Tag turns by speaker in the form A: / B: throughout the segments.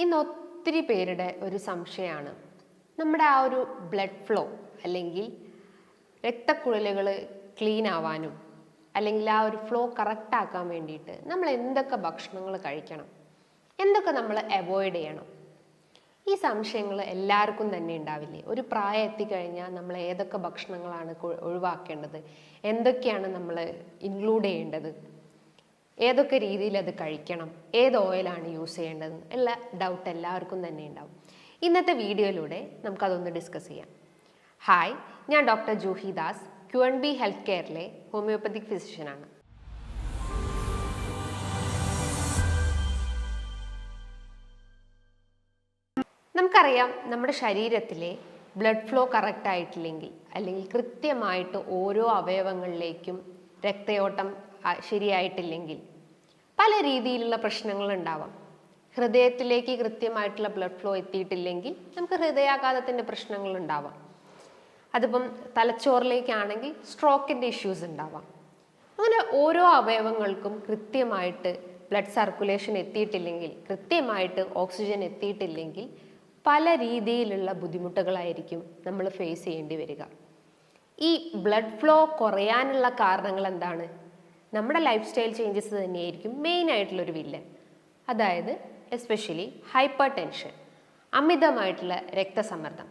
A: ഇന്ന് ഒത്തിരി പേരുടെ ഒരു സംശയമാണ് നമ്മുടെ ആ ഒരു ബ്ലഡ് ഫ്ലോ അല്ലെങ്കിൽ രക്തക്കുഴലുകൾ ക്ലീൻ ആവാനും അല്ലെങ്കിൽ ആ ഒരു ഫ്ലോ കറക്റ്റ് ആക്കാൻ വേണ്ടിയിട്ട് നമ്മൾ എന്തൊക്കെ ഭക്ഷണങ്ങൾ കഴിക്കണം, എന്തൊക്കെ നമ്മൾ അവോയ്ഡ് ചെയ്യണം. ഈ സംശയങ്ങൾ എല്ലാവർക്കും തന്നെ ഉണ്ടാവില്ലേ? ഒരു പ്രായം എത്തിക്കഴിഞ്ഞാൽ നമ്മൾ ഏതൊക്കെ ഭക്ഷണങ്ങളാണ് ഒഴിവാക്കേണ്ടത്, എന്തൊക്കെയാണ് നമ്മൾ ഇൻക്ലൂഡ് ചെയ്യേണ്ടത്, ഏതൊക്കെ രീതിയിൽ അത് കഴിക്കണം, ഏത് ഓയിലാണ് യൂസ് ചെയ്യേണ്ടത് ഉള്ള ഡൗട്ട് എല്ലാവർക്കും തന്നെ ഉണ്ടാവും. ഇന്നത്തെ വീഡിയോയിലൂടെ നമുക്കതൊന്ന് ഡിസ്കസ് ചെയ്യാം. ഹായ്, ഞാൻ doctor Juhi Das, QNB health കെയറിലെ ഹോമിയോപ്പതിക് ഫിസിഷ്യനാണ്. നമുക്കറിയാം, നമ്മുടെ ശരീരത്തിലെ ബ്ലഡ് ഫ്ലോ കറക്റ്റ് ആയിട്ടില്ലെങ്കിൽ അല്ലെങ്കിൽ കൃത്യമായിട്ട് ഓരോ അവയവങ്ങളിലേക്കും രക്തയോട്ടം ശരിയായിട്ടില്ലെങ്കിൽ പല രീതിയിലുള്ള പ്രശ്നങ്ങൾ ഉണ്ടാവാം. ഹൃദയത്തിലേക്ക് കൃത്യമായിട്ടുള്ള ബ്ലഡ് ഫ്ലോ എത്തിയിട്ടില്ലെങ്കിൽ നമുക്ക് ഹൃദയാഘാതത്തിൻ്റെ പ്രശ്നങ്ങൾ ഉണ്ടാവാം. അതിപ്പം തലച്ചോറിലേക്കാണെങ്കിൽ സ്ട്രോക്കിൻ്റെ ഇഷ്യൂസ് ഉണ്ടാവാം. അങ്ങനെ ഓരോ അവയവങ്ങൾക്കും കൃത്യമായിട്ട് ബ്ലഡ് സർക്കുലേഷൻ എത്തിയിട്ടില്ലെങ്കിൽ, കൃത്യമായിട്ട് ഓക്സിജൻ എത്തിയിട്ടില്ലെങ്കിൽ പല രീതിയിലുള്ള ബുദ്ധിമുട്ടുകളായിരിക്കും നമ്മൾ ഫേസ് ചെയ്യേണ്ടി വരിക. ഈ ബ്ലഡ് ഫ്ലോ കുറയാനുള്ള കാരണങ്ങൾ എന്താണ്? നമ്മുടെ ലൈഫ് സ്റ്റൈൽ ചേഞ്ചസ് തന്നെയായിരിക്കും മെയിൻ ആയിട്ടുള്ളൊരു വില്ലൻ. അതായത് എസ്പെഷ്യലി ഹൈപ്പർ ടെൻഷൻ, അമിതമായിട്ടുള്ള രക്തസമ്മർദ്ദം.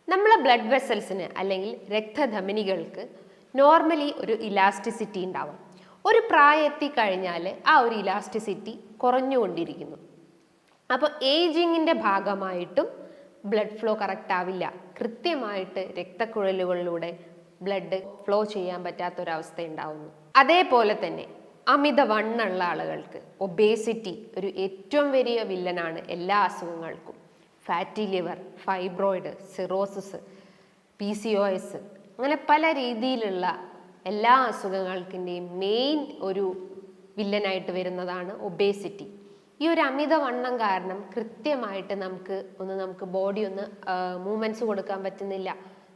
A: നമ്മളെ ബ്ലഡ് വെസൽസിന് അല്ലെങ്കിൽ രക്തധമനികൾക്ക് നോർമലി ഒരു ഇലാസ്റ്റിസിറ്റി ഉണ്ടാവും. ഒരു പ്രായം എത്തിക്കഴിഞ്ഞാൽ ആ ഒരു ഇലാസ്റ്റിസിറ്റി കുറഞ്ഞുകൊണ്ടിരിക്കുന്നു. അപ്പോൾ ഏജിങ്ങിൻ്റെ ഭാഗമായിട്ടും ബ്ലഡ് ഫ്ലോ കറക്റ്റ് ആവില്ല. കൃത്യമായിട്ട് രക്തക്കുഴലുകളിലൂടെ ബ്ലഡ് ഫ്ലോ ചെയ്യാൻ പറ്റാത്തൊരവസ്ഥ ഉണ്ടാവുന്നു. അതേപോലെ തന്നെ അമിതവണ്ണമുള്ള ആളുകൾക്ക് ഒബേസിറ്റി ഒരു ഏറ്റവും വലിയ വില്ലനാണ് എല്ലാ അസുഖങ്ങൾക്കും. Fatty liver, fibroid, cirrhosis, PCOS, അങ്ങനെ പല രീതിയിലുള്ള എല്ലാ അസുഖങ്ങൾക്കിൻ്റെയും മെയിൻ ഒരു വില്ലനായിട്ട് വരുന്നതാണ് ഒബേസിറ്റി. ഈ ഒരു അമിതവണ്ണം കാരണം കൃത്യമായിട്ട് നമുക്ക് ബോഡി മൂവ്മെൻറ്റ്സ് കൊടുക്കാൻ പറ്റുന്നില്ല,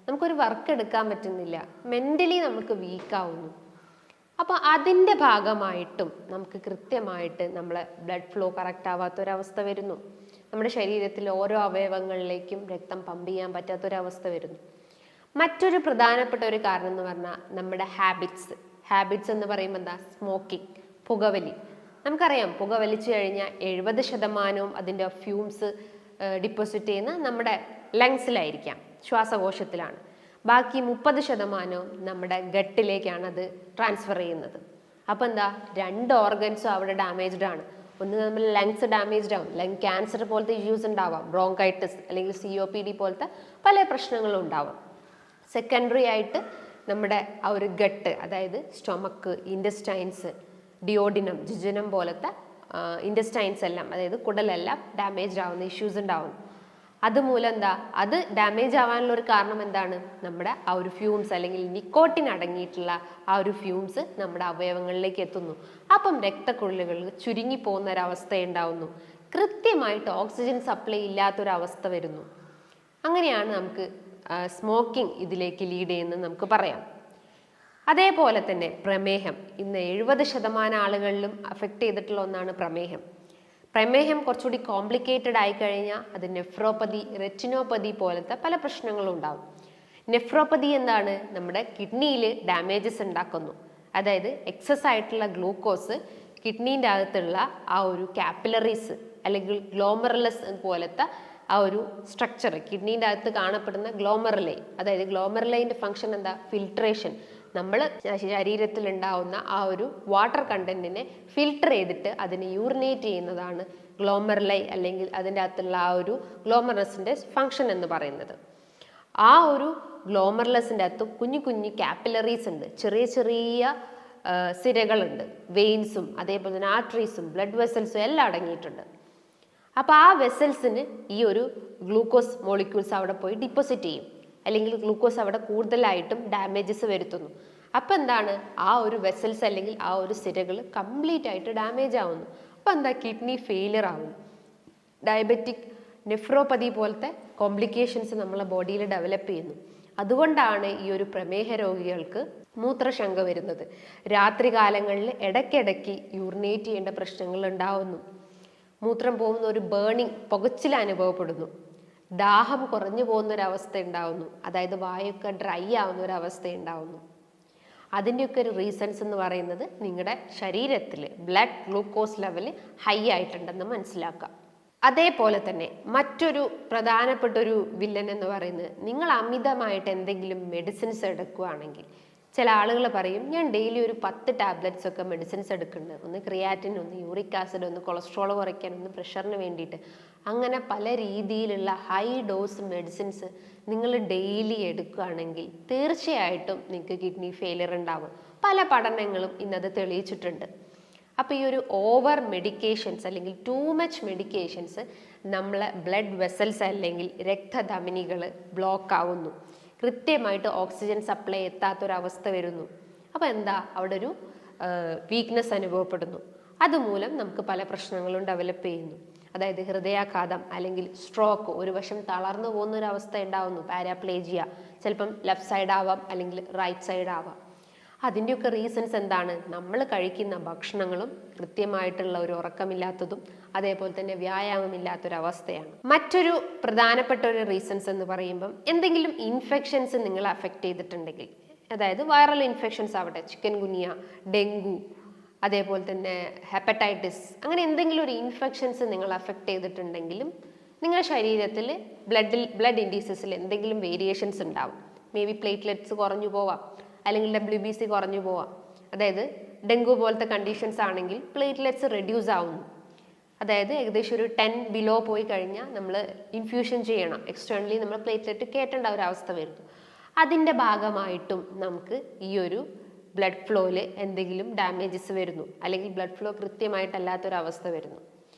A: നമുക്കൊരു വർക്ക് എടുക്കാൻ പറ്റുന്നില്ല, മെൻ്റലി നമുക്ക് വീക്കാവുന്നു. അപ്പോൾ അതിൻ്റെ ഭാഗമായിട്ടും നമുക്ക് കൃത്യമായിട്ട് നമ്മളെ ബ്ലഡ് ഫ്ലോ കറക്റ്റ് ആവാത്തൊരവസ്ഥ വരുന്നു. നമ്മുടെ ശരീരത്തിലെ ഓരോ അവയവങ്ങളിലേക്കും രക്തം പമ്പ് ചെയ്യാൻ പറ്റാത്തൊരവസ്ഥ വരുന്നു. മറ്റൊരു പ്രധാനപ്പെട്ട ഒരു കാരണം എന്ന് പറഞ്ഞാൽ നമ്മുടെ ഹാബിറ്റ്സ് എന്ന് പറയുമ്പോൾ എന്താ? സ്മോക്കിംഗ്, പുകവലി. നമുക്കറിയാം, പുക വലിച്ചു കഴിഞ്ഞാൽ 70% അതിൻ്റെ ഫ്യൂംസ് ഡിപ്പോസിറ്റ് ചെയ്യുന്ന നമ്മുടെ ലങ്സിലായിരിക്കാം, ശ്വാസകോശത്തിലാണ്. ബാക്കി 30% നമ്മുടെ ഗട്ടിലേക്കാണ് അത് ട്രാൻസ്ഫർ ചെയ്യുന്നത്. അപ്പോൾ എന്താ? 2 ഓർഗൻസും അവിടെ ഡാമേജ്ഡ് ആണ്. ഒന്ന് നമ്മൾ ലങ്സ് ഡാമേജ്ഡ് ആവും, ലങ് ക്യാൻസർ പോലത്തെ ഇഷ്യൂസ് ഉണ്ടാവാം, ബ്രോങ്കൈറ്റിസ് അല്ലെങ്കിൽ COPD പോലത്തെ പല പ്രശ്നങ്ങളും ഉണ്ടാവും. സെക്കൻഡറി ആയിട്ട് നമ്മുടെ ആ ഒരു ഗട്ട്, അതായത് സ്റ്റൊമക്ക്, ഇൻറ്റസ്റ്റൈൻസ്, ഡിയോഡിനം, ജിജനം പോലത്തെ ഇൻറ്റസ്റ്റൈൻസ് എല്ലാം, അതായത് കുടലെല്ലാം ഡാമേജ് ആവുന്ന ഇഷ്യൂസ് ഉണ്ടാവും. അതുമൂലം എന്താ? അത് ഡാമേജ് ആവാനുള്ള ഒരു കാരണം എന്താണ്? നമ്മുടെ ആ ഒരു ഫ്യൂംസ് അല്ലെങ്കിൽ നിക്കോട്ടിൻ അടങ്ങിയിട്ടുള്ള ആ ഒരു ഫ്യൂംസ് നമ്മുടെ അവയവങ്ങളിലേക്ക് എത്തുന്നു. അപ്പം രക്തക്കുഴലുകൾ ചുരുങ്ങി പോകുന്ന ഒരവസ്ഥ ഉണ്ടാവുന്നു. കൃത്യമായിട്ട് ഓക്സിജൻ സപ്ലൈ ഇല്ലാത്തൊരവസ്ഥ വരുന്നു. അങ്ങനെയാണ് നമുക്ക് സ്മോക്കിംഗ് ഇതിലേക്ക് ലീഡ് ചെയ്യുന്നത് നമുക്ക് പറയാം. അതേപോലെ തന്നെ പ്രമേഹം. ഇന്ന് 70% ആളുകളിലും അഫക്റ്റ് ചെയ്തിട്ടുള്ള ഒന്നാണ് പ്രമേഹം. പ്രമേഹം കുറച്ചുകൂടി കോംപ്ലിക്കേറ്റഡ് ആയിക്കഴിഞ്ഞാൽ അത് നെഫ്രോപ്പതി, റെറ്റിനോപ്പതി പോലത്തെ പല പ്രശ്നങ്ങളും ഉണ്ടാവും. നെഫ്രോപ്പതി എന്താണ്? നമ്മുടെ കിഡ്നിയിൽ ഡാമേജസ് ഉണ്ടാക്കുന്നു. അതായത് എക്സസ് ആയിട്ടുള്ള ഗ്ലൂക്കോസ് കിഡ്നീൻ്റെ അകത്തുള്ള ആ ഒരു കാപ്പിലറീസ് അല്ലെങ്കിൽ ഗ്ലോമറുലസ് പോലത്തെ ആ ഒരു സ്ട്രക്ചർ, കിഡ്നീൻ്റെ അകത്ത് കാണപ്പെടുന്ന ഗ്ലോമറുലൈ, അതായത് ഗ്ലോമറുലൈൻ്റെ ഫങ്ഷൻ എന്താ? ഫിൽട്രേഷൻ. നമ്മൾ ശരീരത്തിൽ ഉണ്ടാവുന്ന ആ ഒരു വാട്ടർ കണ്ടന്റിനെ ഫിൽട്ടർ ചെയ്തിട്ട് അതിനെ യൂറിനേറ്റ് ചെയ്യുന്നതാണ് ഗ്ലോമറുലൈ അല്ലെങ്കിൽ അതിൻ്റെ അകത്തുള്ള ആ ഒരു ഗ്ലോമറസിൻ്റെ ഫങ്ഷൻ എന്ന് പറയുന്നത്. ആ ഒരു ഗ്ലോമറുലസിൻ്റെ അകത്ത് കുഞ്ഞു കുഞ്ഞു കാപ്പിലറീസ് ഉണ്ട്, ചെറിയ ചെറിയ സിരകളുണ്ട്, വെയിൻസും അതേപോലെ തന്നെ ആർട്ടറീസും ബ്ലഡ് വെസൽസും എല്ലാം അടങ്ങിയിട്ടുണ്ട്. അപ്പോൾ ആ വെസൽസിന് ഈ ഒരു ഗ്ലൂക്കോസ് മോളിക്യൂൾസ് അവിടെ പോയി ഡിപ്പോസിറ്റ് ചെയ്യും, അല്ലെങ്കിൽ ഗ്ലൂക്കോസ് അവിടെ കൂടുതലായിട്ടും ഡാമേജസ് വരുത്തുന്നു. അപ്പം എന്താണ്? ആ ഒരു വെസൽസ് അല്ലെങ്കിൽ ആ ഒരു സിരകൾ കംപ്ലീറ്റ് ആയിട്ട് ഡാമേജ് ആവുന്നു. അപ്പം എന്താ? കിഡ്നി ഫെയിലിയർ ആവുന്നു. ഡയബറ്റിക് നെഫ്രോപ്പതി പോലത്തെ കോംപ്ലിക്കേഷൻസ് നമ്മളെ ബോഡിയിൽ ഡെവലപ്പ് ചെയ്യുന്നു. അതുകൊണ്ടാണ് ഈ ഒരു പ്രമേഹ രോഗികൾക്ക് മൂത്രശങ്ക വരുന്നത്. രാത്രി കാലങ്ങളിൽ ഇടയ്ക്കിടയ്ക്ക് യൂറിനേറ്റ് ചെയ്യേണ്ട പ്രശ്നങ്ങൾ ഉണ്ടാവുന്നു. മൂത്രം പോകുന്ന ഒരു ബേണിംഗ് പുകച്ചിൽ അനുഭവപ്പെടുന്നു, ദാഹം കുറഞ്ഞു പോകുന്ന ഒരു അവസ്ഥ ഉണ്ടാവുന്നു, അതായത് വായൊക്കെ ഡ്രൈ ആവുന്ന ഒരു അവസ്ഥ ഉണ്ടാവുന്നു. അതിൻ്റെയൊക്കെ ഒരു റീസൺസ് എന്ന് പറയുന്നത് നിങ്ങളുടെ ശരീരത്തിൽ ബ്ലഡ് ഗ്ലൂക്കോസ് ലെവൽ ഹൈ ആയിട്ടുണ്ടെന്ന് മനസ്സിലാക്കാം. അതേപോലെ തന്നെ മറ്റൊരു പ്രധാനപ്പെട്ട ഒരു വില്ലൻ എന്ന് പറയുന്നത്, നിങ്ങൾ അമിതമായിട്ട് എന്തെങ്കിലും മെഡിസിൻസ് എടുക്കുകയാണെങ്കിൽ, ചില ആളുകൾ പറയും ഞാൻ ഡെയിലി ഒരു 10 ടാബ്ലറ്റ്സ് ഒക്കെ മെഡിസിൻസ് എടുക്കുന്നുണ്ട്, ഒന്ന് ക്രിയാറ്റിൻ, ഒന്ന് യൂറിക് ആസിഡ്, ഒന്ന് കൊളസ്ട്രോൾ കുറയ്ക്കാൻ, ഒന്ന് പ്രഷറിന് വേണ്ടിയിട്ട്. അങ്ങനെ പല രീതിയിലുള്ള ഹൈ ഡോസ് മെഡിസിൻസ് നിങ്ങൾ ഡെയിലി എടുക്കുകയാണെങ്കിൽ തീർച്ചയായിട്ടും നിങ്ങൾക്ക് കിഡ്നി ഫെയിലിയർ ഉണ്ടാവും. പല പഠനങ്ങളും ഇന്നത് തെളിയിച്ചിട്ടുണ്ട്. അപ്പോൾ ഈ ഒരു ഓവർ മെഡിക്കേഷൻസ് അല്ലെങ്കിൽ ടൂ മച്ച് മെഡിക്കേഷൻസ് നമ്മളെ ബ്ലഡ് വെസൽസ് അല്ലെങ്കിൽ രക്തധമനികൾ ബ്ലോക്ക് ആവുന്നു, കൃത്യമായിട്ട് ഓക്സിജൻ സപ്ലൈ എത്താത്തൊരവസ്ഥ വരുന്നു. അപ്പോൾ എന്താ, അവിടെ ഒരു വീക്ക്നെസ് അനുഭവപ്പെടുന്നു. അതുമൂലം നമുക്ക് പല പ്രശ്നങ്ങളും ഡെവലപ്പ് ചെയ്യുന്നു. അതായത് ഹൃദയാഘാതം അല്ലെങ്കിൽ സ്ട്രോക്ക്, ഒരു വശം തളർന്നു പോകുന്ന ഒരു അവസ്ഥ ഉണ്ടാവുന്നു, പാരാപ്ലേജിയ, ചിലപ്പം ലെഫ്റ്റ് സൈഡ് ആവാം അല്ലെങ്കിൽ റൈറ്റ് സൈഡ് ആവാം. അതിൻ്റെയൊക്കെ റീസൺസ് എന്താണ്? നമ്മൾ കഴിക്കുന്ന ഭക്ഷണങ്ങളും കൃത്യമായിട്ടുള്ള ഒരു ഉറക്കമില്ലാത്തതും അതേപോലെ തന്നെ വ്യായാമമില്ലാത്തൊരവസ്ഥയാണ്. മറ്റൊരു പ്രധാനപ്പെട്ട ഒരു റീസൺസ് എന്ന് പറയുമ്പം, എന്തെങ്കിലും ഇൻഫെക്ഷൻസ് നിങ്ങളെ അഫക്റ്റ് ചെയ്തിട്ടുണ്ടെങ്കിൽ, അതായത് വൈറൽ ഇൻഫെക്ഷൻസ് ആവട്ടെ, ചിക്കൻ ഗുനിയ, ഡെങ്കു, അതേപോലെ തന്നെ ഹെപ്പറ്റൈറ്റിസ്, അങ്ങനെ എന്തെങ്കിലും ഒരു ഇൻഫെക്ഷൻസ് നിങ്ങൾ അഫക്റ്റ് ചെയ്തിട്ടുണ്ടെങ്കിലും നിങ്ങളുടെ ശരീരത്തിൽ ബ്ലഡ് ഇൻഡീസസിൽ എന്തെങ്കിലും വേരിയേഷൻസ് ഉണ്ടാവും. മേ ബി പ്ലേറ്റ്ലെറ്റ്സ് കുറഞ്ഞു പോവാം, അല്ലെങ്കിൽ WBC കുറഞ്ഞു പോവാം. അതായത് ഡെങ്കു പോലത്തെ കണ്ടീഷൻസ് ആണെങ്കിൽ പ്ലേറ്റ്ലെറ്റ്സ് റെഡ്യൂസ് ആവുന്നു. അതായത് ഏകദേശം ഒരു 10 ബിലോ പോയി കഴിഞ്ഞാൽ നമ്മൾ ഇൻഫ്യൂഷൻ ചെയ്യണം, എക്സ്റ്റേണലി നമ്മൾ പ്ലേറ്റ്ലെറ്റ് കയറ്റേണ്ട ഒരു അവസ്ഥ വരുന്നു. അതിൻ്റെ ഭാഗമായിട്ടും നമുക്ക് ഈ ഒരു ബ്ലഡ് ഫ്ലോയിൽ എന്തെങ്കിലും ഡാമേജസ് വരുന്നു, അല്ലെങ്കിൽ ബ്ലഡ് ഫ്ലോ കൃത്യമായിട്ടല്ലാത്തൊരവസ്ഥ വരുന്നു.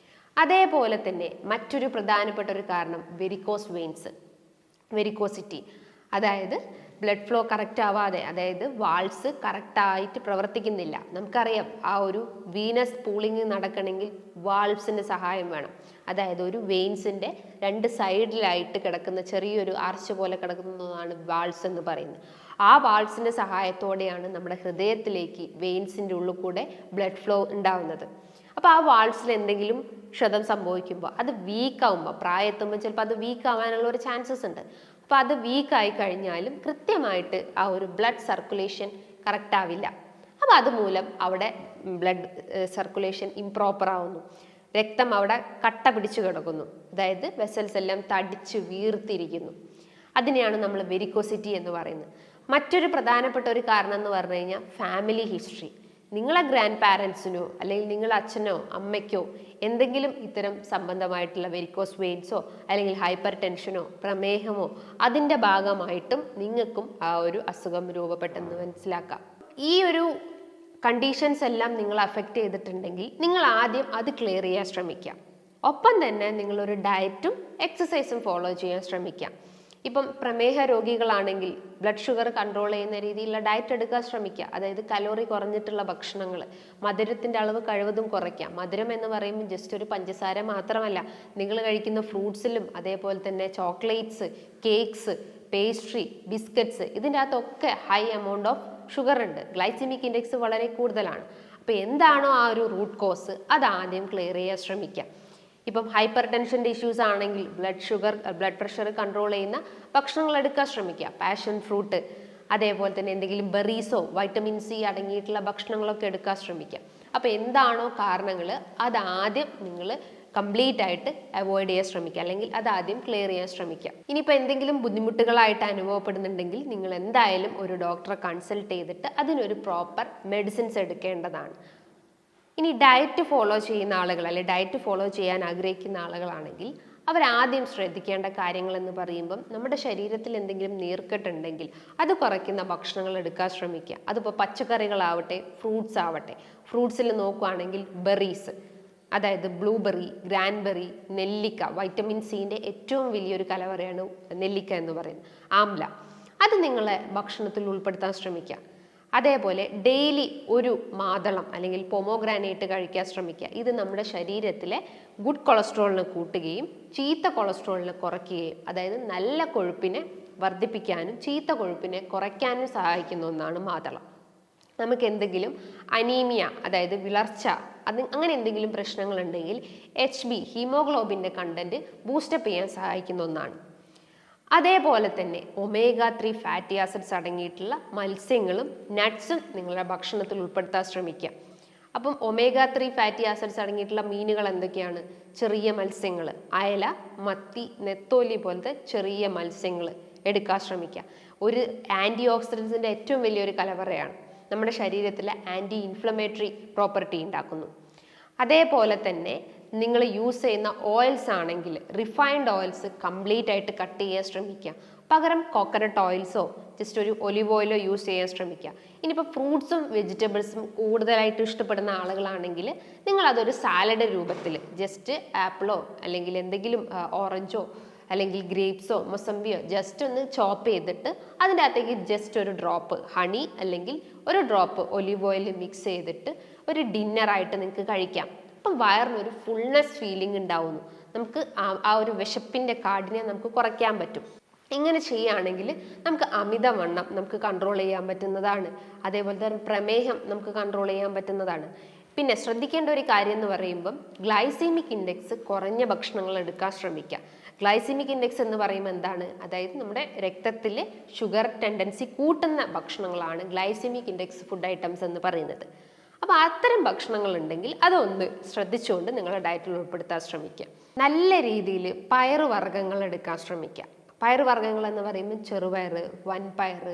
A: അതേപോലെ തന്നെ മറ്റൊരു പ്രധാനപ്പെട്ട ഒരു കാരണം വെരിക്കോസ് വെയിൻസ്, വെരിക്കോസിറ്റി. അതായത് ബ്ലഡ് ഫ്ലോ കറക്റ്റ് ആവാതെ, അതായത് വാൾസ് കറക്റ്റായിട്ട് പ്രവർത്തിക്കുന്നില്ല. നമുക്കറിയാം ആ ഒരു വീനസ് പൂളിങ് നടക്കണമെങ്കിൽ വാൾസിൻ്റെ സഹായം വേണം. അതായത് ഒരു വെയിൻസിൻ്റെ 2 സൈഡിലായിട്ട് കിടക്കുന്ന ചെറിയൊരു ആർച്ച് പോലെ കിടക്കുന്നതാണ് വാൾസ് എന്ന് പറയുന്നത്. ആ വാൾസിൻ്റെ സഹായത്തോടെയാണ് നമ്മുടെ ഹൃദയത്തിലേക്ക് വെയിൻസിൻ്റെ ഉള്ളിൽ കൂടെ ബ്ലഡ് ഫ്ലോ ഉണ്ടാവുന്നത്. അപ്പോൾ ആ വാൾസിൽ എന്തെങ്കിലും ക്ഷതം സംഭവിക്കുമ്പോൾ, അത് വീക്കാവുമ്പോൾ, പ്രായത്തുമ്പോൾ ചിലപ്പോൾ അത് വീക്കാവാനുള്ള ഒരു ചാൻസസ് ഉണ്ട്. അപ്പോൾ അത് വീക്കായി കഴിഞ്ഞാലും കൃത്യമായിട്ട് ആ ഒരു ബ്ലഡ് സർക്കുലേഷൻ കറക്റ്റ് ആവില്ല. അപ്പോൾ അതുമൂലം അവിടെ ബ്ലഡ് സർക്കുലേഷൻ ഇംപ്രോപ്പർ ആവുന്നു, രക്തം അവിടെ കട്ട പിടിച്ചു കിടക്കുന്നു, അതായത് വെസൽസ് എല്ലാം തടിച്ച് വീർത്തിരിക്കുന്നു. അതിനെയാണ് നമ്മൾ വെരിക്കോസിറ്റി എന്ന് പറയുന്നത്. മറ്റൊരു പ്രധാനപ്പെട്ട ഒരു കാരണം എന്ന് പറഞ്ഞു കഴിഞ്ഞാൽ ഫാമിലി ഹിസ്റ്ററി. നിങ്ങളെ ഗ്രാൻഡ് പാരൻസിനോ അല്ലെങ്കിൽ നിങ്ങളെ അച്ഛനോ അമ്മയ്ക്കോ എന്തെങ്കിലും ഇത്തരം സംബന്ധമായിട്ടുള്ള വെരിക്കോസ് വെയിൻസോ അല്ലെങ്കിൽ ഹൈപ്പർ ടെൻഷനോ പ്രമേഹമോ അതിൻ്റെ ഭാഗമായിട്ടും നിങ്ങൾക്കും ആ ഒരു അസുഖം രൂപപ്പെട്ടെന്ന് മനസ്സിലാക്കാം. ഈ ഒരു കണ്ടീഷൻസ് എല്ലാം നിങ്ങൾ അഫക്റ്റ് ചെയ്തിട്ടുണ്ടെങ്കിൽ നിങ്ങൾ ആദ്യം അത് ക്ലിയർ ചെയ്യാൻ ശ്രമിക്കാം. ഒപ്പം തന്നെ നിങ്ങളൊരു ഡയറ്റും എക്സസൈസും ഫോളോ ചെയ്യാൻ ശ്രമിക്കാം. ഇപ്പം പ്രമേഹ രോഗികളാണെങ്കിൽ ബ്ലഡ് ഷുഗർ കൺട്രോൾ ചെയ്യുന്ന രീതിയിലുള്ള ഡയറ്റ് എടുക്കാൻ ശ്രമിക്കുക. അതായത് കലോറി കുറഞ്ഞിട്ടുള്ള ഭക്ഷണങ്ങൾ, മധുരത്തിൻ്റെ അളവ് കഴിവതും കുറയ്ക്കാം. മധുരം എന്ന് പറയുമ്പോൾ ജസ്റ്റ് ഒരു പഞ്ചസാര മാത്രമല്ല, നിങ്ങൾ കഴിക്കുന്ന ഫ്രൂട്ട്സിലും അതേപോലെ തന്നെ ചോക്ലേറ്റ്സ്, കേക്ക്സ്, പേസ്ട്രി, ബിസ്ക്കറ്റ്സ്, ഇതിൻ്റെ അകത്തൊക്കെ ഹൈ എമൗണ്ട് ഓഫ് ഷുഗർ ഉണ്ട്. ഗ്ലൈസിമിക് ഇൻഡെക്സ് വളരെ കൂടുതലാണ്. അപ്പോൾ എന്താണോ ആ ഒരു റൂട്ട് കോസ് അത് ആദ്യം ക്ലിയർ ചെയ്യാൻ ശ്രമിക്കാം. ഇപ്പം ഹൈപ്പർ ടെൻഷൻ്റെ ഇഷ്യൂസ് ആണെങ്കിൽ ബ്ലഡ് പ്രഷർ കൺട്രോൾ ചെയ്യുന്ന ഭക്ഷണങ്ങൾ എടുക്കാൻ ശ്രമിക്കുക. പാഷൻ ഫ്രൂട്ട്, അതേപോലെ തന്നെ എന്തെങ്കിലും ബെറീസോ വൈറ്റമിൻ സി അടങ്ങിയിട്ടുള്ള ഭക്ഷണങ്ങളൊക്കെ എടുക്കാൻ ശ്രമിക്കുക. അപ്പോൾ എന്താണോ കാരണങ്ങൾ അതാദ്യം നിങ്ങൾ കംപ്ലീറ്റ് ആയിട്ട് അവോയ്ഡ് ചെയ്യാൻ ശ്രമിക്കുക, അല്ലെങ്കിൽ അതാദ്യം ക്ലിയർ ചെയ്യാൻ ശ്രമിക്കുക. ഇനിയിപ്പോൾ എന്തെങ്കിലും ബുദ്ധിമുട്ടുകളായിട്ട് അനുഭവപ്പെടുന്നുണ്ടെങ്കിൽ നിങ്ങൾ എന്തായാലും ഒരു ഡോക്ടറെ കൺസൾട്ട് ചെയ്തിട്ട് അതിനൊരു പ്രോപ്പർ മെഡിസിൻസ് എടുക്കേണ്ടതാണ്. ഇനി ഡയറ്റ് ഫോളോ ചെയ്യുന്ന ആളുകൾ, അല്ലെങ്കിൽ ഡയറ്റ് ഫോളോ ചെയ്യാൻ ആഗ്രഹിക്കുന്ന ആളുകളാണെങ്കിൽ അവരാദ്യം ശ്രദ്ധിക്കേണ്ട കാര്യങ്ങൾ എന്ന് പറയുമ്പം, നമ്മുടെ ശരീരത്തിൽ എന്തെങ്കിലും നീർക്കെട്ടുണ്ടെങ്കിൽ അത് കുറയ്ക്കുന്ന ഭക്ഷണങ്ങൾ എടുക്കാൻ ശ്രമിക്കുക. അതിപ്പോൾ പച്ചക്കറികളാവട്ടെ, ഫ്രൂട്ട്സ് ആവട്ടെ. ഫ്രൂട്ട്സിൽ നോക്കുകയാണെങ്കിൽ ബെറീസ്, അതായത് ബ്ലൂബെറി, ഗ്രാൻബെറി, നെല്ലിക്ക, വൈറ്റമിൻ സിൻ്റെ ഏറ്റവും വലിയൊരു കലവറയാണ് നെല്ലിക്ക എന്ന് പറയുന്നത്, ആംല. അത് നിങ്ങളെ ഭക്ഷണത്തിൽ ഉൾപ്പെടുത്താൻ ശ്രമിക്കുക. അതേപോലെ ഡെയിലി ഒരു മാതളം അല്ലെങ്കിൽ പൊമോഗ്രാനേറ്റ് കഴിക്കാൻ ശ്രമിക്കുക. ഇത് നമ്മുടെ ശരീരത്തിലെ ഗുഡ് കൊളസ്ട്രോളിനെ കൂട്ടുകയും ചീത്ത കൊളസ്ട്രോളിനെ കുറയ്ക്കുകയും, അതായത് നല്ല കൊഴുപ്പിനെ വർദ്ധിപ്പിക്കാനും ചീത്ത കൊഴുപ്പിനെ കുറയ്ക്കാനും സഹായിക്കുന്ന ഒന്നാണ് മാതളം. നമുക്ക് എന്തെങ്കിലും അനീമിയ, അതായത് വിളർച്ച അങ്ങനെ എന്തെങ്കിലും പ്രശ്നങ്ങളുണ്ടെങ്കിൽ HB ഹീമോഗ്ലോബിൻ്റെ കണ്ടന്റ് ബൂസ്റ്റപ്പ് ചെയ്യാൻ സഹായിക്കുന്ന ഒന്നാണ്. അതേപോലെ തന്നെ omega-3 ഫാറ്റി ആസിഡ്സ് അടങ്ങിയിട്ടുള്ള മത്സ്യങ്ങളും നട്ട്സും നിങ്ങളുടെ ഭക്ഷണത്തിൽ ഉൾപ്പെടുത്താൻ ശ്രമിക്കുക. അപ്പം omega-3 ഫാറ്റി ആസിഡ്സ് അടങ്ങിയിട്ടുള്ള മീനുകൾ എന്തൊക്കെയാണ്? ചെറിയ മത്സ്യങ്ങൾ, അയല, മത്തി, നെത്തോലി പോലത്തെ ചെറിയ മത്സ്യങ്ങൾ എടുക്കാൻ ശ്രമിക്കുക. ഒരു ആൻറ്റി ഓക്സിഡൻസിൻ്റെ ഏറ്റവും വലിയൊരു കലവറയാണ്. നമ്മുടെ ശരീരത്തിലെ ആൻറ്റി ഇൻഫ്ലമേറ്ററി പ്രോപ്പർട്ടി ഉണ്ടാക്കുന്നു. അതേപോലെ തന്നെ നിങ്ങൾ യൂസ് ചെയ്യുന്ന ഓയിൽസ് ആണെങ്കിൽ റിഫൈൻഡ് ഓയിൽസ് കംപ്ലീറ്റ് ആയിട്ട് കട്ട് ചെയ്യാൻ ശ്രമിക്കുക. പകരം കോക്കനട്ട് ഓയിൽസോ ജസ്റ്റ് ഒരു ഒലിവ് ഓയിലോ യൂസ് ചെയ്യാൻ ശ്രമിക്കുക. ഇനിയിപ്പോൾ ഫ്രൂട്ട്സും വെജിറ്റബിൾസും കൂടുതലായിട്ട് ഇഷ്ടപ്പെടുന്ന ആളുകളാണെങ്കിൽ നിങ്ങൾ അതൊരു സാലഡ് രൂപത്തിൽ ജസ്റ്റ് ആപ്പിളോ അല്ലെങ്കിൽ എന്തെങ്കിലും ഓറഞ്ചോ അല്ലെങ്കിൽ ഗ്രേപ്സോ മൊസംബിയോ ജസ്റ്റ് ഒന്ന് ചോപ്പ് ചെയ്തിട്ട് അതിൻ്റെ അകത്തേക്ക് ജസ്റ്റ് ഒരു ഡ്രോപ്പ് ഹണി അല്ലെങ്കിൽ ഒരു ഡ്രോപ്പ് ഒലിവ് ഓയിൽ മിക്സ് ചെയ്തിട്ട് ഒരു ഡിന്നറായിട്ട് നിങ്ങൾക്ക് കഴിക്കാം. അപ്പം വയറിനൊരു ഫുൾനെസ് ഫീലിംഗ് ഉണ്ടാവുന്നു. നമുക്ക് ആ ഒരു വിശപ്പിൻ്റെ കാഠിന്യം നമുക്ക് കുറയ്ക്കാൻ പറ്റും. ഇങ്ങനെ ചെയ്യുകയാണെങ്കിൽ നമുക്ക് അമിതവണ്ണം നമുക്ക് കൺട്രോൾ ചെയ്യാൻ പറ്റുന്നതാണ്. അതേപോലെ തന്നെ പ്രമേഹം നമുക്ക് കൺട്രോൾ ചെയ്യാൻ പറ്റുന്നതാണ്. പിന്നെ ശ്രദ്ധിക്കേണ്ട ഒരു കാര്യം എന്ന് പറയുമ്പം ഗ്ലൈസീമിക് ഇൻഡെക്സ് കുറഞ്ഞ ഭക്ഷണങ്ങൾ എടുക്കാൻ ശ്രമിക്കുക. ഗ്ലൈസീമിക് ഇൻഡെക്സ് എന്ന് പറയുമ്പോൾ എന്താണ്? അതായത് നമ്മുടെ രക്തത്തിൽ ഷുഗർ ടെൻഡൻസി കൂട്ടുന്ന ഭക്ഷണങ്ങളാണ് ഗ്ലൈസീമിക് ഇൻഡെക്സ് ഫുഡ് ഐറ്റംസ് എന്ന് പറയുന്നത്. അപ്പോൾ അത്തരം ഭക്ഷണങ്ങൾ ഉണ്ടെങ്കിൽ അതൊന്ന് ശ്രദ്ധിച്ചുകൊണ്ട് നിങ്ങളുടെ ഡയറ്റിൽ ഉൾപ്പെടുത്താൻ ശ്രമിക്കുക. നല്ല രീതിയിൽ പയറുവർഗ്ഗങ്ങൾ എടുക്കാൻ ശ്രമിക്കുക. പയറുവർഗ്ഗങ്ങൾ എന്ന് പറയുമ്പോൾ ചെറുപയർ, വൻപയർ,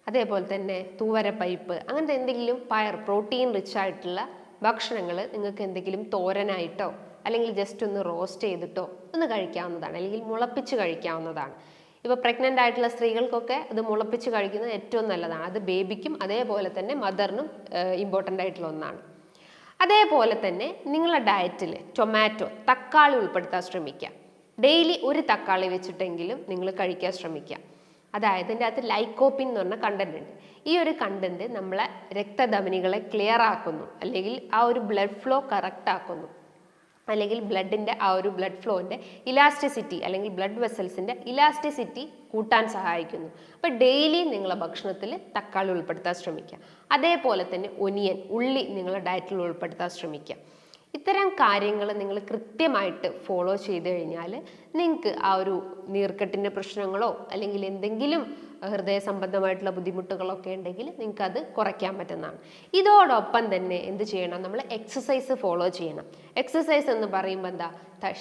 A: അതേപോലെ തന്നെ തൂവരപ്പരിപ്പ്, അങ്ങനത്തെ എന്തെങ്കിലും പ്രോട്ടീൻ റിച്ച് ആയിട്ടുള്ള ഭക്ഷണങ്ങൾ നിങ്ങൾക്ക് എന്തെങ്കിലും തോരനായിട്ടോ അല്ലെങ്കിൽ ജസ്റ്റ് ഒന്ന് റോസ്റ്റ് ചെയ്തിട്ടോ ഒന്ന് കഴിക്കാവുന്നതാണ്, അല്ലെങ്കിൽ മുളപ്പിച്ച് കഴിക്കാവുന്നതാണ്. ഇപ്പോൾ പ്രഗ്നൻ്റ് ആയിട്ടുള്ള സ്ത്രീകൾക്കൊക്കെ അത് മുളപ്പിച്ച് കഴിക്കുന്നത് ഏറ്റവും നല്ലതാണ്. അത് ബേബിക്കും അതേപോലെ തന്നെ മദറിനും ഇമ്പോർട്ടൻ്റ് ആയിട്ടുള്ള ഒന്നാണ്. അതേപോലെ തന്നെ നിങ്ങളുടെ ഡയറ്റിൽ ടൊമാറ്റോ, തക്കാളി ഉൾപ്പെടുത്താൻ ശ്രമിക്കുക. ഡെയിലി ഒരു തക്കാളി വെച്ചിട്ടെങ്കിലും നിങ്ങൾ കഴിക്കാൻ ശ്രമിക്കുക. അതായത് ഇതിൻ്റെ അകത്ത് ലൈക്കോപ്പിൻ എന്ന് പറഞ്ഞ കണ്ടന്റ് ഉണ്ട്. ഈ ഒരു കണ്ടന്റ് നമ്മളെ രക്തധമനികളെ ക്ലിയർ ആക്കുന്നു, അല്ലെങ്കിൽ ആ ഒരു ബ്ലഡ് ഫ്ലോ കറക്റ്റ് ആക്കുന്നു, അല്ലെങ്കിൽ ബ്ലഡിൻ്റെ ആ ഒരു ബ്ലഡ് ഫ്ലോൻ്റെ ഇലാസ്റ്റിസിറ്റി അല്ലെങ്കിൽ ബ്ലഡ് വെസൽസിൻ്റെ ഇലാസ്റ്റിസിറ്റി കൂട്ടാൻ സഹായിക്കുന്നു. അപ്പോൾ ഡെയിലി നിങ്ങളെ ഭക്ഷണത്തിൽ തക്കാളി ഉൾപ്പെടുത്താൻ ശ്രമിക്കുക. അതേപോലെ തന്നെ ഒനിയൻ, ഉള്ളി നിങ്ങളുടെ ഡയറ്റിൽ ഉൾപ്പെടുത്താൻ ശ്രമിക്കുക. ഇത്തരം കാര്യങ്ങൾ നിങ്ങൾ കൃത്യമായിട്ട് ഫോളോ ചെയ്ത് കഴിഞ്ഞാൽ നിങ്ങൾക്ക് ആ ഒരു നീർക്കെട്ടിൻ്റെ പ്രശ്നങ്ങളോ അല്ലെങ്കിൽ എന്തെങ്കിലും ഹൃദയ സംബന്ധമായിട്ടുള്ള ബുദ്ധിമുട്ടുകളൊക്കെ ഉണ്ടെങ്കിൽ നിങ്ങൾക്ക് അത് കുറയ്ക്കാൻ പറ്റുന്നതാണ്. ഇതോടൊപ്പം തന്നെ എന്ത് ചെയ്യണം? നമ്മൾ എക്സസൈസ് ഫോളോ ചെയ്യണം. എക്സസൈസ് എന്ന് പറയുമ്പോൾ എന്താ?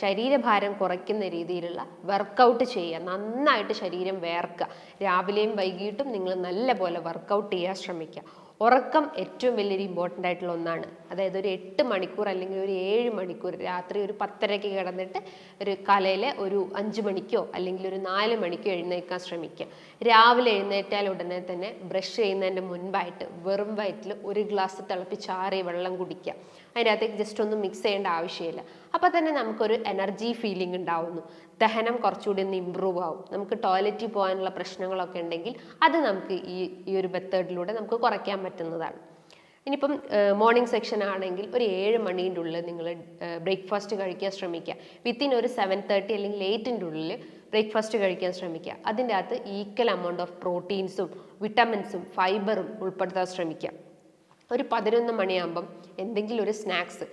A: ശരീരഭാരം കുറയ്ക്കുന്ന രീതിയിലുള്ള വർക്കൗട്ട് ചെയ്യുക. നന്നായിട്ട് ശരീരം വേർക്കുക. രാവിലെയും വൈകിട്ടും നിങ്ങൾ നല്ല പോലെ വർക്കൗട്ട് ചെയ്യാൻ ശ്രമിക്കുക. ഉറക്കം ഏറ്റവും വലിയൊരു ഇമ്പോർട്ടൻ്റ് ആയിട്ടുള്ള ഒന്നാണ്. അതായത് ഒരു 8 മണിക്കൂർ അല്ലെങ്കിൽ ഒരു 7 മണിക്കൂർ, രാത്രി ഒരു 10:30 കിടന്നിട്ട് ഒരു കാലയിൽ ഒരു 5 മണിക്കോ അല്ലെങ്കിൽ ഒരു 4 മണിക്കോ എഴുന്നേൽക്കാൻ ശ്രമിക്കുക. രാവിലെ എഴുന്നേറ്റാൽ ഉടനെ തന്നെ ബ്രഷ് ചെയ്യുന്നതിൻ്റെ മുൻപായിട്ട് വെറും വയറ്റിൽ ഒരു ഗ്ലാസ് തിളപ്പിച്ചാറിയ വെള്ളം കുടിക്കുക. അതിൻ്റെ അകത്തേക്ക് ജസ്റ്റ് ഒന്നും മിക്സ് ചെയ്യേണ്ട ആവശ്യമില്ല. അപ്പോൾ തന്നെ നമുക്കൊരു എനർജി ഫീലിംഗ് ഉണ്ടാവുന്നു. ദഹനം കുറച്ചുകൂടി ഒന്ന് ഇമ്പ്രൂവ് ആവും. നമുക്ക് ടോയ്ലറ്റിൽ പോകാനുള്ള പ്രശ്നങ്ങളൊക്കെ ഉണ്ടെങ്കിൽ അത് നമുക്ക് ഈ ഒരു മെത്തേഡിലൂടെ നമുക്ക് കുറയ്ക്കാൻ പറ്റുന്നതാണ്. ഇനിയിപ്പം മോർണിംഗ് സെക്ഷൻ ആണെങ്കിൽ ഒരു 7 മണീൻ്റെ ഉള്ളിൽ നിങ്ങൾ ബ്രേക്ക്ഫാസ്റ്റ് കഴിക്കാൻ ശ്രമിക്കുക. വിത്തിൻ ഒരു 7:30 അല്ലെങ്കിൽ 8ൻ്റെ ഉള്ളിൽ ബ്രേക്ക്ഫാസ്റ്റ് കഴിക്കാൻ ശ്രമിക്കുക. അതിൻ്റെ അകത്ത് ഈക്വൽ എമൗണ്ട് ഓഫ് പ്രോട്ടീൻസും വിറ്റമിൻസും ഫൈബറും ഉൾപ്പെടുത്താൻ ശ്രമിക്കുക. ഒരു 11 മണിയാകുമ്പം എന്തെങ്കിലും ഒരു സ്നാക്സ്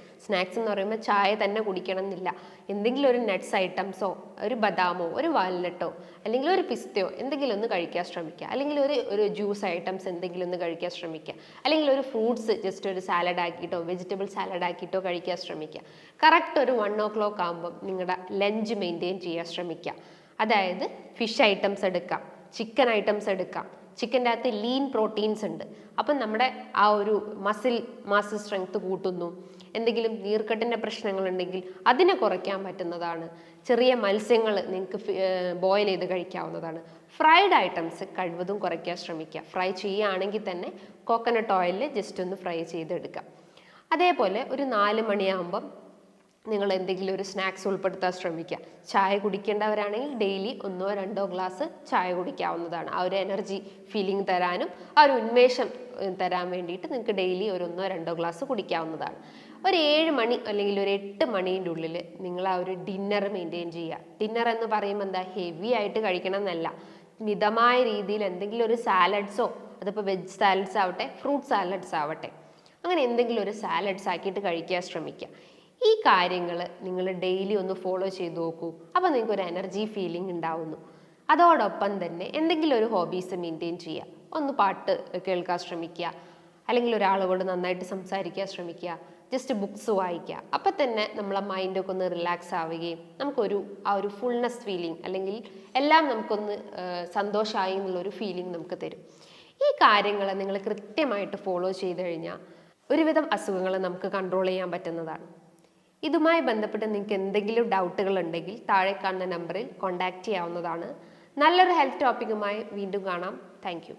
A: എന്ന് പറയുമ്പോൾ ചായ തന്നെ കുടിക്കണം എന്നില്ല. എന്തെങ്കിലും ഒരു നട്ട്സ് ഐറ്റംസോ, ഒരു ബദാമോ, ഒരു വാൽനട്ടോ, അല്ലെങ്കിൽ ഒരു പിസ്തയോ എന്തെങ്കിലും ഒന്ന് കഴിക്കാൻ ശ്രമിക്കുക. അല്ലെങ്കിൽ ഒരു ജ്യൂസ് ഐറ്റംസ് എന്തെങ്കിലും ഒന്ന് കഴിക്കാൻ ശ്രമിക്കുക. അല്ലെങ്കിൽ ഒരു ഫ്രൂട്ട്സ് ജസ്റ്റ് ഒരു സാലഡ് ആക്കിയിട്ടോ വെജിറ്റബിൾ സാലഡ് ആക്കിയിട്ടോ കഴിക്കാൻ ശ്രമിക്കുക. കറക്റ്റ് ഒരു 1 o'clock ആകുമ്പം നിങ്ങളുടെ ലഞ്ച് മെയിൻറ്റെയിൻ ചെയ്യാൻ ശ്രമിക്കുക. അതായത് ഫിഷ് ഐറ്റംസ് എടുക്കാം, ചിക്കൻ ഐറ്റംസ് എടുക്കാം. ചിക്കൻ്റെ അകത്ത് ലീൻ പ്രോട്ടീൻസ് ഉണ്ട്. അപ്പം നമ്മുടെ ആ ഒരു മാസ് സ്ട്രെങ്ത് കൂട്ടുന്നു. എന്തെങ്കിലും നീർക്കെട്ടിൻ്റെ പ്രശ്നങ്ങളുണ്ടെങ്കിൽ അതിനെ കുറയ്ക്കാൻ പറ്റുന്നതാണ്. ചെറിയ മത്സ്യങ്ങൾ നിങ്ങൾക്ക് ബോയിൽ ചെയ്ത് കഴിക്കാവുന്നതാണ്. ഫ്രൈഡ് ഐറ്റംസ് കഴിവതും കുറയ്ക്കാൻ ശ്രമിക്കുക. ഫ്രൈ ചെയ്യുകയാണെങ്കിൽ തന്നെ കോക്കനട്ട് ഓയിലിൽ ജസ്റ്റ് ഒന്ന് ഫ്രൈ ചെയ്തെടുക്കാം. അതേപോലെ ഒരു 4 മണിയാകുമ്പം നിങ്ങൾ എന്തെങ്കിലും ഒരു സ്നാക്സ് ഉൾപ്പെടുത്താൻ ശ്രമിക്കുക. ചായ കുടിക്കേണ്ടവരാണെങ്കിൽ ഡെയിലി 1-2 ഗ്ലാസ് ചായ കുടിക്കാവുന്നതാണ്. ആ ഒരു എനർജി ഫീലിംഗ് തരാനും ആ ഒരു ഉന്മേഷം തരാൻ വേണ്ടിയിട്ട് നിങ്ങൾക്ക് ഡെയിലി ഒരു 1-2 ഗ്ലാസ് കുടിക്കാവുന്നതാണ്. ഒരു 7 മണി അല്ലെങ്കിൽ ഒരു 8 മണീൻ്റെ ഉള്ളിൽ നിങ്ങൾ ആ ഒരു ഡിന്നർ മെയിൻറ്റെയിൻ ചെയ്യുക. ഡിന്നർ എന്ന് പറയുമ്പോൾ എന്താ? ഹെവി ആയിട്ട് കഴിക്കണം എന്നല്ല, മിതമായ രീതിയിൽ എന്തെങ്കിലും ഒരു സാലഡ്സോ, അതിപ്പോൾ വെജ് സാലഡ്സ് ആവട്ടെ ഫ്രൂട്ട് സാലഡ്സ് ആവട്ടെ, അങ്ങനെ എന്തെങ്കിലും ഒരു സാലഡ്സ് ആക്കിയിട്ട് കഴിക്കാൻ ശ്രമിക്കുക. ഈ കാര്യങ്ങൾ നിങ്ങൾ ഡെയിലി ഒന്ന് ഫോളോ ചെയ്ത് നോക്കൂ. അപ്പോൾ നിങ്ങൾക്ക് ഒരു എനർജി ഫീലിംഗ് ഉണ്ടാവുന്നു. അതോടൊപ്പം തന്നെ എന്തെങ്കിലും ഒരു ഹോബീസ് മെയിൻറ്റെയിൻ ചെയ്യുക. ഒന്ന് പാട്ട് കേൾക്കാൻ ശ്രമിക്കുക, അല്ലെങ്കിൽ ഒരാളോട് നന്നായിട്ട് സംസാരിക്കാൻ ശ്രമിക്കുക, ജസ്റ്റ് ബുക്സ് വായിക്കുക. അപ്പം തന്നെ നമ്മളെ മൈൻഡൊക്കെ ഒന്ന് റിലാക്സ് ആവുകയും നമുക്കൊരു ആ ഒരു ഫുൾനെസ് ഫീലിംഗ്, അല്ലെങ്കിൽ എല്ലാം നമുക്കൊന്ന് സന്തോഷമായി എന്നുള്ളൊരു ഫീലിംഗ് നമുക്ക് തരും. ഈ കാര്യങ്ങൾ നിങ്ങൾ കൃത്യമായിട്ട് ഫോളോ ചെയ്ത് കഴിഞ്ഞാൽ ഒരുവിധം അസുഖങ്ങൾ നമുക്ക് കൺട്രോൾ ചെയ്യാൻ പറ്റുന്നതാണ്. ഇതുമായി ബന്ധപ്പെട്ട് നിങ്ങൾക്ക് എന്തെങ്കിലും ഡൗട്ടുകൾ ഉണ്ടെങ്കിൽ താഴെ കാണുന്ന നമ്പറിൽ കോൺടാക്റ്റ് ചെയ്യാവുന്നതാണ്. നല്ലൊരു ഹെൽത്ത് ടോപ്പിക്കുമായി വീണ്ടും കാണാം. താങ്ക്